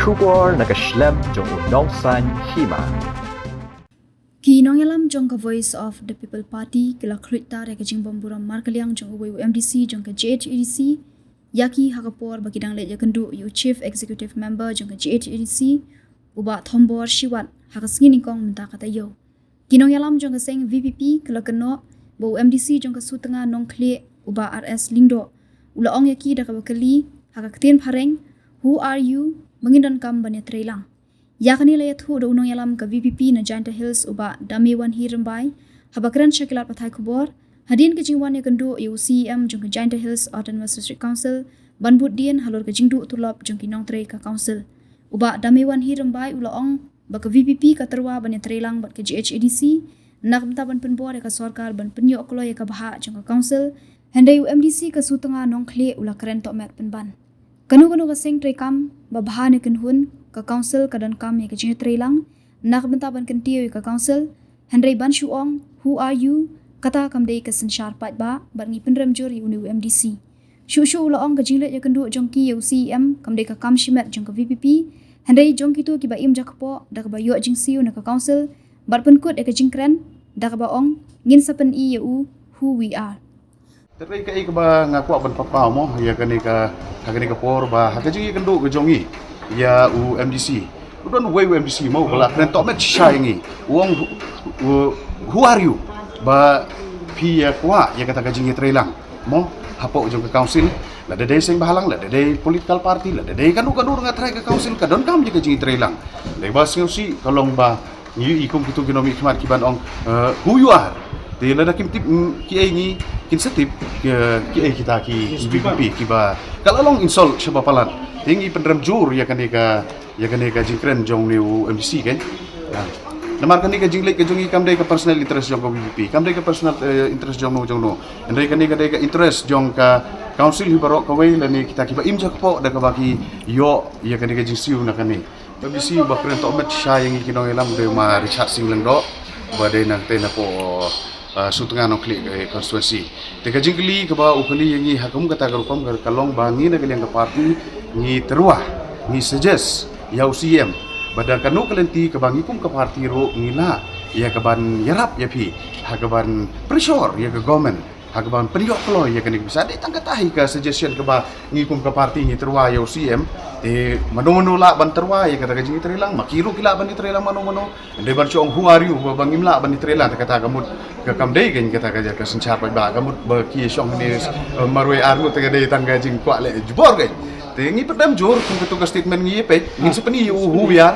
Shubor nakaslem jong unong san hima. Kinong yalam jong ka Voice of the People Party kila krita reka jing bamburam markaliang jong uwe MDC jong ka JHADC yaki hakapor bagidang le yakendu yu Chief Executive Member jong ka JHADC uba thombor shiwat hakasngin kong menta kata yo. Kinong yalam jong ka seng VPP kila keno bo MDC jong ka sutenga nong kle uba RS Lingdo ula ong yaki da ka bakali hakaktin pareng who are you mengindan kam banya trailang. Yakani layat hu do unong yalam ka VPP na Jainta Hills uba damewan hirembai habakran syakilat pathai kubor hadin ke jingwan ya kendu yu CEM jong ka Jainta Hills Autonomous District Council banbut dien halor ke jingdu tulop jong kinong tre ka council uba damewan hirembai ula ong baka VPP ka terwa banya trelang bat ke JHADC nak bentaban penbor ya ka sorkar ban penyo klo ya ka baha jong ka council handai UMDC ka sutenga nong kle ula keren tok mek penban kanu-kanu ka sing tre kam babaha ne kenhun ka council kadan kam ya ka jing trelang nak bentaban kentiyo ka council handai ban shuong who are you kata kam dei ka sensyar pat ba bat ngi penrem juri uni UMDC shu ula ong ka jinglet ya kendu jongki yu CEM kam dei ka kam shimet jong ka VPP handai jongki tu ki ba im jakpo da ka ba yo jing siu na ka council bat penkut ya ka jingkren da ka ba ong ngin sapen I yu who we are. Tapi kai ka ba ngaku ban papa mo ya kani ka por ba ka jingi kendo ke jongi ya UMDC udon we UMDC mo kala kren to met shaingi wong who are you ba pi ya kwa ya kata ka jingi trelang mo hapo jong ka council la dede sing bahalang la dede political party la dede kanu nga try ka council ka don kam ka jingi trelang dai ba si kalong ba ni ikum kitu ginomi khmat kiban ong who you are di lada kim tip ki ai ni kin setip ki ai kita ki VPP ki ba kalau long insol siapa palan tinggi penrem jur ya kan ka jingkren jong ni MDC kan namar kan ka jinglek ka jongi kam dai ka personal interest jong ka VPP kam dai ka personal interest jong no ndai kan ka interest jong ka council hibarok ka wei lani kita ki ba im jak po da ka baki yo ya kan ka jingsiu na kan ni MDC ba kren to met sha yang kinong elam de ma Richard Singlang do ba dai nang te na po sutenga no klik konstitusi teka jingli ke ba ukali yangi hakum kata garupam gar kalong bangi na kaliang ka party ni terwa ni suggest ya UCM badang kanu kalenti ke bangi kum ka party ro ngila ya ka ban yarap ya pi ha ka ban pressure ya ka government ha ka ban priok klo ya kan bisa de tangka tahi ka suggestion ke ba ngi kum ka party ni terwa ya UCM mano la ban terwa ya kata jingi trelang makiru kila ban trelang mano de ban chong who are you bangim la ban trelang kata kamut ka kamdei kan kata ka senchar ba kamut ba ki chong ni marwe armu te de tangga jing kwa le jubor kan te ngi pedam jur kum ketugas statement ngi pe ngi sepeni who we are